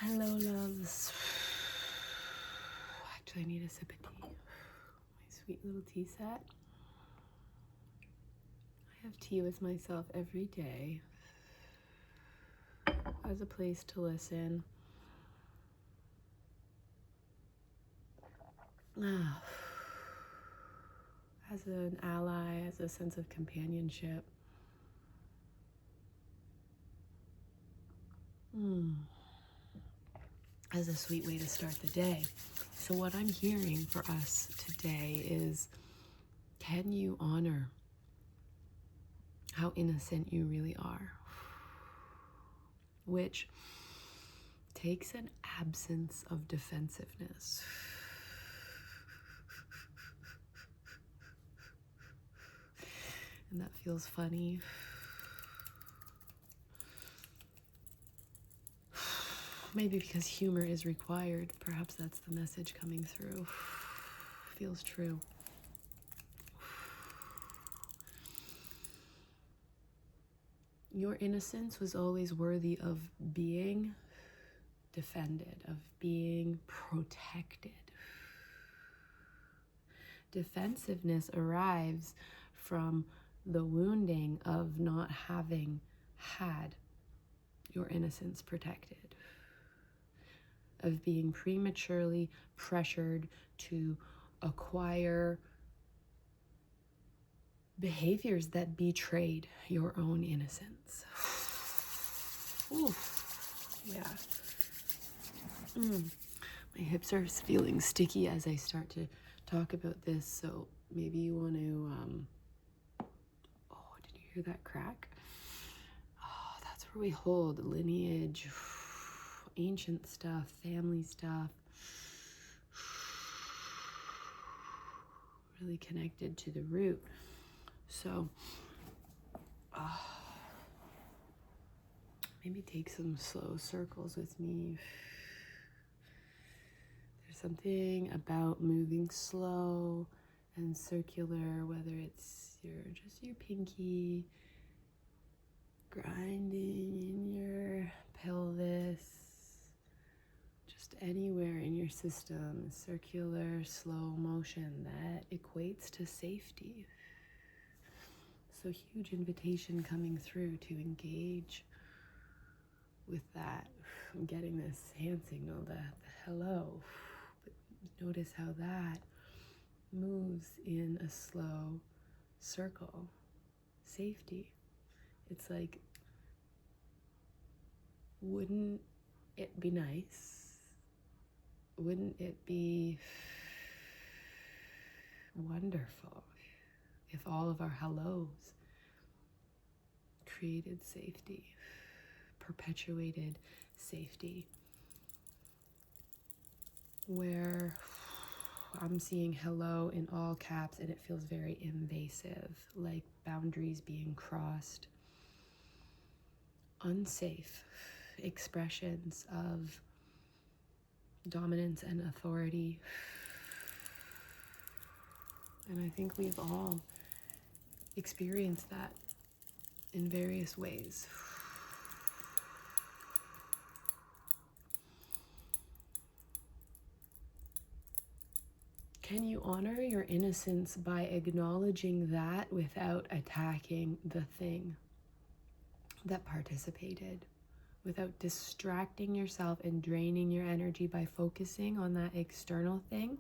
Hello, loves. Actually, I need a sip of tea. My sweet little tea set. I have tea with myself every day as a place to listen. As an ally, as a sense of companionship. As a sweet way to start the day. So what I'm hearing for us today is, can you honor how innocent you really are? Which takes an absence of defensiveness. And that feels funny. Maybe because humor is required. Perhaps that's the message coming through. Feels true. Your innocence was always worthy of being defended, of being protected. Defensiveness arrives from the wounding of not having had your innocence protected, of being prematurely pressured to acquire behaviors that betrayed your own innocence. Ooh, yeah. My hips are feeling sticky as I start to talk about this, so maybe you want to, oh, did you hear that crack? Oh, that's where we hold lineage, ancient stuff, family stuff, really connected to the root. So, maybe take some slow circles with me. There's something about moving slow and circular, whether it's just your pinky grinding in your pelvis, just anywhere in your system, circular, slow motion that equates to safety. So huge invitation coming through to engage with that. I'm getting this hand signal, the hello. But notice how that moves in a slow circle. Safety. It's like, wouldn't it be nice? Wouldn't it be wonderful if all of our hellos created safety, perpetuated safety, where I'm seeing hello in all caps and it feels very invasive, like boundaries being crossed, unsafe expressions of dominance and authority. And I think we've all experienced that in various ways. Can you honor your innocence by acknowledging that without attacking the thing that participated, without distracting yourself and draining your energy by focusing on that external thing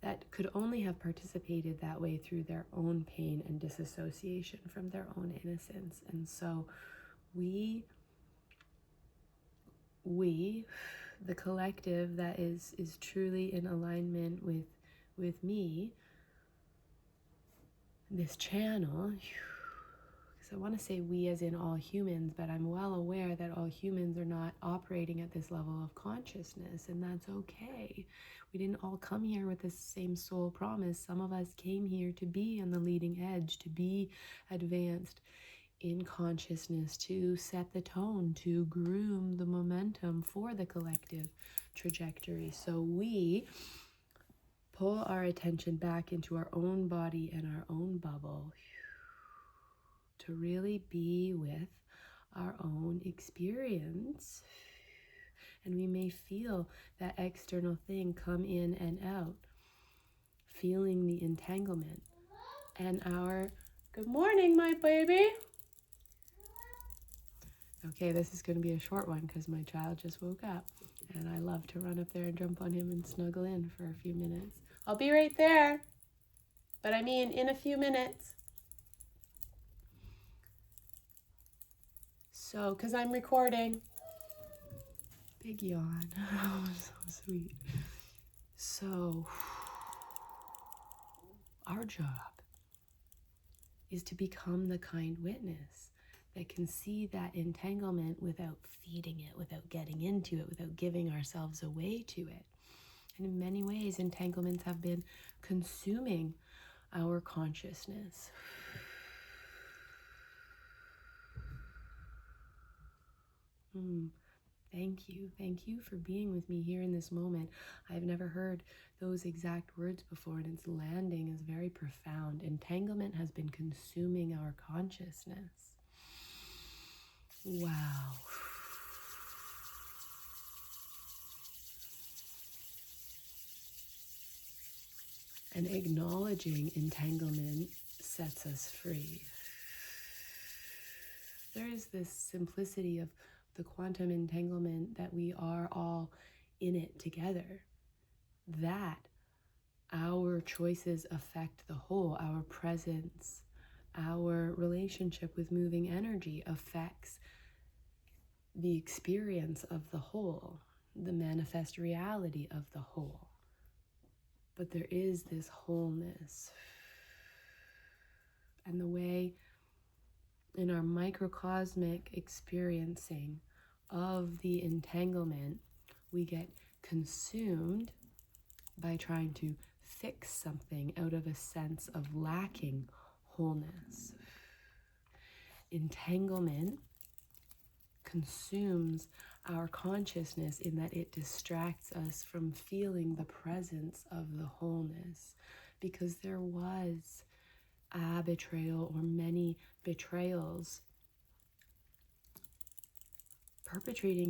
that could only have participated that way through their own pain and disassociation from their own innocence? And so we, the collective that is truly in alignment with me, this channel, because I want to say we as in all humans, but I'm well aware that all humans are not operating at this level of consciousness, and that's okay. We didn't all come here with the same soul promise. Some of us came here to be on the leading edge, to be advanced in consciousness, to set the tone, to groom the momentum for the collective trajectory. So we pull our attention back into our own body and our own bubble to really be with our own experience And we may feel that external thing come in and out, feeling the entanglement. And our, good morning, my baby. Okay, this is going to be a short one because my child just woke up. And I love to run up there and jump on him and snuggle in for a few minutes. I'll be right there. But I mean, in a few minutes. So, because I'm recording. Big yawn. Oh, so sweet. So, our job is to become the kind witness that can see that entanglement without feeding it, without getting into it, without giving ourselves away to it. And in many ways, entanglements have been consuming our consciousness. Thank you. Thank you for being with me here in this moment. I've never heard those exact words before, and its landing is very profound. Entanglement has been consuming our consciousness. Wow. And acknowledging entanglement sets us free. There is this simplicity of the quantum entanglement that we are all in it together. That our choices affect the whole, our presence, our relationship with moving energy affects the experience of the whole, the manifest reality of the whole. But there is this wholeness. And the way in our microcosmic experiencing of the entanglement, we get consumed by trying to fix something out of a sense of lacking wholeness. Entanglement consumes our consciousness in that it distracts us from feeling the presence of the wholeness, because there was a betrayal or many betrayals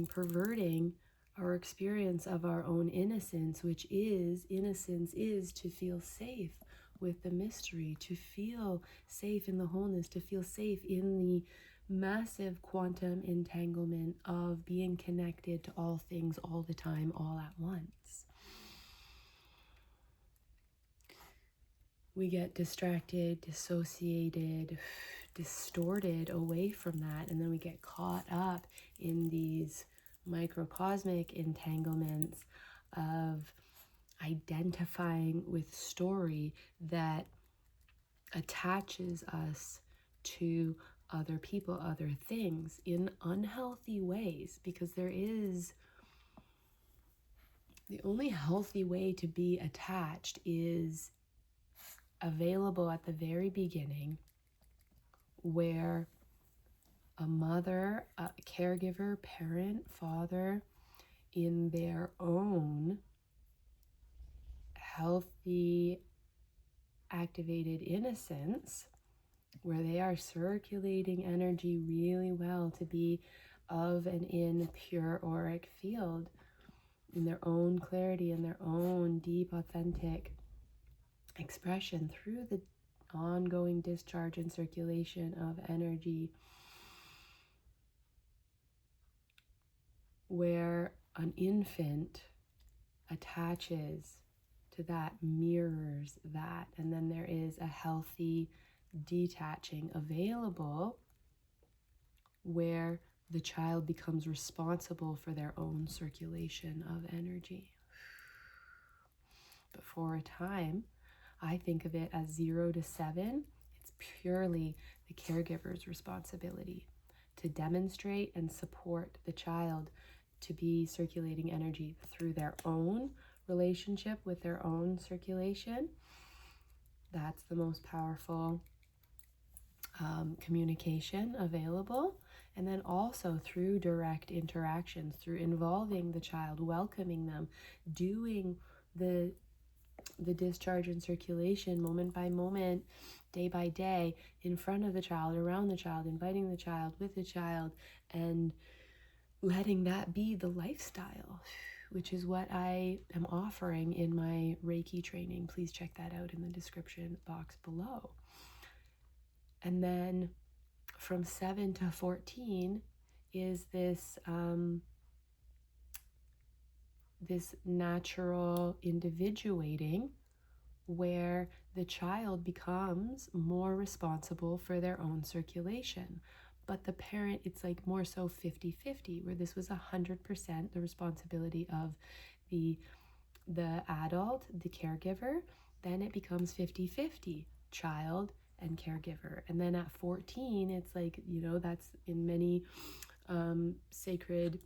perverting our experience of our own innocence, which is, innocence is to feel safe with the mystery, to feel safe in the wholeness, to feel safe in the massive quantum entanglement of being connected to all things all the time, all at once. We get distracted, dissociated, distorted away from that, and then we get caught up in these microcosmic entanglements of identifying with story that attaches us to other people, other things in unhealthy ways, because there is the only healthy way to be attached is available at the very beginning, where a mother, a caregiver, parent, father, in their own healthy, activated innocence, where they are circulating energy really well to be of and in pure auric field, in their own clarity, in their own deep, authentic expression through the ongoing discharge and circulation of energy, where an infant attaches to that, mirrors that, and then there is a healthy detaching available where the child becomes responsible for their own circulation of energy. But for a time, I think of it as 0 to 7. It's purely the caregiver's responsibility to demonstrate and support the child to be circulating energy through their own relationship with their own circulation. That's the most powerful communication available. And then also through direct interactions, through involving the child, welcoming them, doing the discharge and circulation moment by moment, day by day, in front of the child, around the child, inviting the child, with the child, and letting that be the lifestyle, which is what I am offering in my Reiki training. Please check that out in the description box below. And then from 7 to 14 is this this natural individuating, where the child becomes more responsible for their own circulation. But the parent, it's like more so 50-50, where this was 100% the responsibility of the adult, the caregiver. Then it becomes 50-50, child and caregiver. And then at 14, it's like, that's in many sacred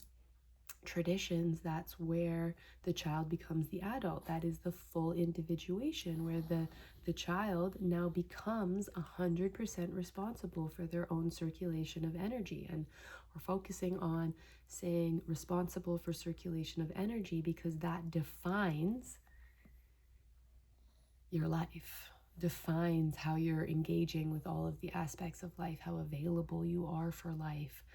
traditions, that's where the child becomes the adult. That is the full individuation, where the child now becomes 100% responsible for their own circulation of energy. And we're focusing on saying responsible for circulation of energy because that defines your life, defines how you're engaging with all of the aspects of life, how available you are for life.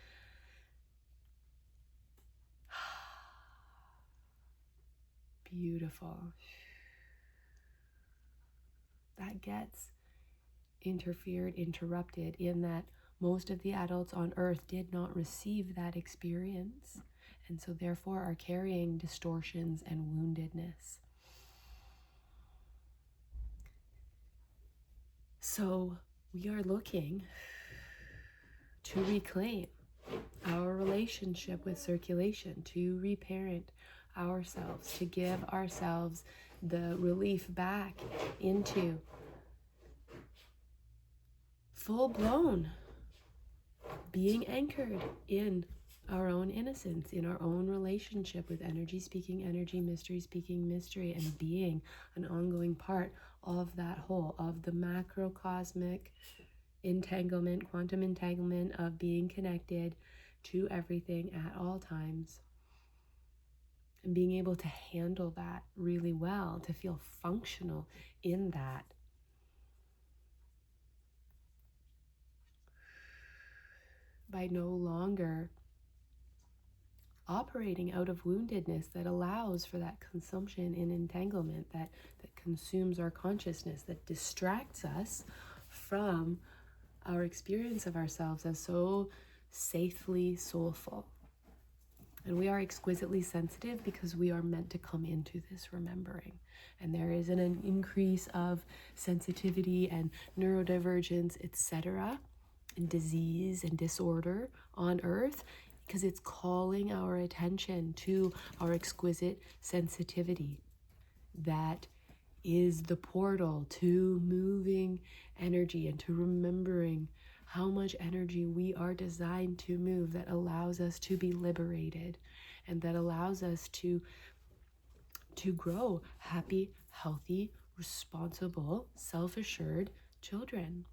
Beautiful. That gets interrupted in that most of the adults on earth did not receive that experience, and so therefore are carrying distortions and woundedness. So we are looking to reclaim our relationship with circulation, to reparent ourselves, to give ourselves the relief back into full-blown being anchored in our own innocence, in our own relationship with energy speaking energy, mystery speaking mystery, and being an ongoing part of that whole, of the macrocosmic entanglement, quantum entanglement of being connected to everything at all times. And being able to handle that really well, to feel functional in that. By no longer operating out of woundedness that allows for that consumption and entanglement that consumes our consciousness, that distracts us from our experience of ourselves as so safely soulful. And we are exquisitely sensitive because we are meant to come into this remembering. And there is an increase of sensitivity and neurodivergence, etc., and disease and disorder on earth, because it's calling our attention to our exquisite sensitivity that is the portal to moving energy and to remembering how much energy we are designed to move, that allows us to be liberated and that allows us to grow happy, healthy, responsible, self-assured children.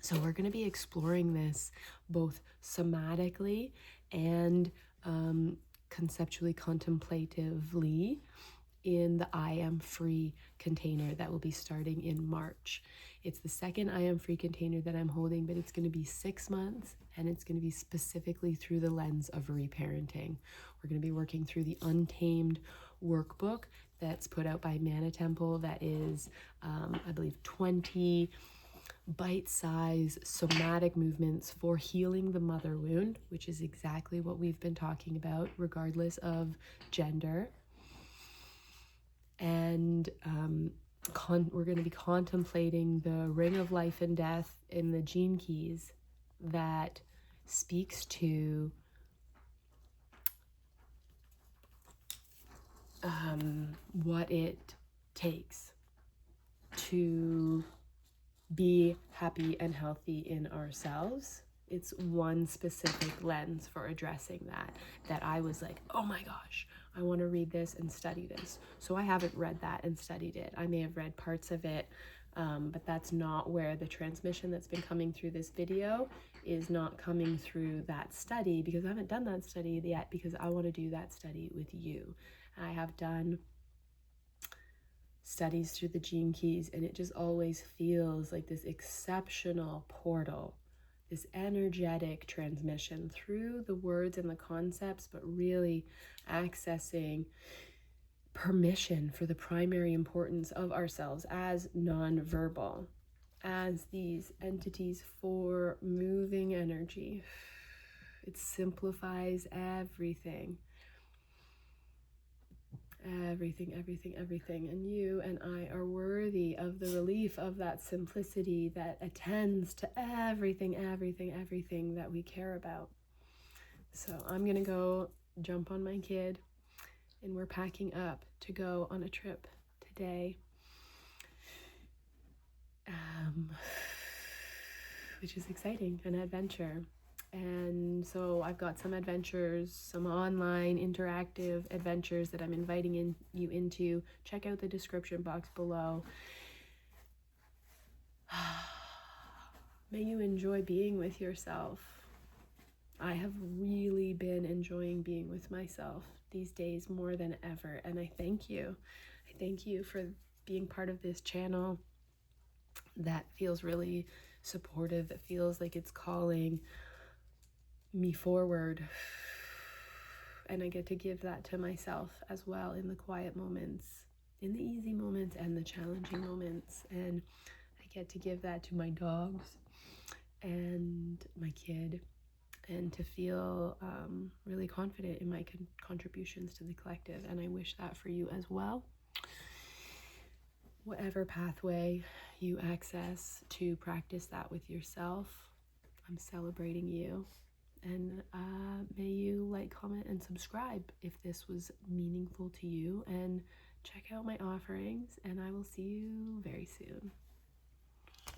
So we're going to be exploring this both somatically and conceptually, contemplatively in the I Am Free container that will be starting in March. It's the second I Am Free container that I'm holding, but it's going to be 6 months, and it's going to be specifically through the lens of reparenting. We're going to be working through the Untamed workbook that's put out by Mana Temple that is, I believe, 20 bite-sized somatic movements for healing the mother wound, which is exactly what we've been talking about, regardless of gender. And we're going to be contemplating the ring of life and death in the gene keys that speaks to what it takes to be happy and healthy in ourselves. It's one specific lens for addressing that I was like, oh my gosh, I want to read this and study this. So I haven't read that and studied it. I may have read parts of it, but that's not where the transmission that's been coming through this video is not coming through that study, because I haven't done that study yet, because I want to do that study with you. I have done studies through the gene keys, and it just always feels like this exceptional portal this energetic transmission through the words and the concepts, but really accessing permission for the primary importance of ourselves as non-verbal, as these entities for moving energy. It simplifies everything. Everything, everything, everything. And you and I are worthy of the relief of that simplicity that attends to everything, everything, everything that we care about. So I'm going to go jump on my kid, and we're packing up to go on a trip today, which is exciting, an adventure. And so I've got some adventures, some online interactive adventures that I'm inviting you into. Check out the description box below. May you enjoy being with yourself. I have really been enjoying being with myself these days more than ever, and I thank you. I thank you for being part of this channel that feels really supportive, that feels like it's calling me forward, and I get to give that to myself as well in the quiet moments, in the easy moments and the challenging moments. And I get to give that to my dogs and my kid, and to feel really confident in my contributions to the collective. And I wish that for you as well. Whatever pathway you access to practice that with yourself, I'm celebrating you. And may you like, comment, and subscribe if this was meaningful to you. And check out my offerings, and I will see you very soon.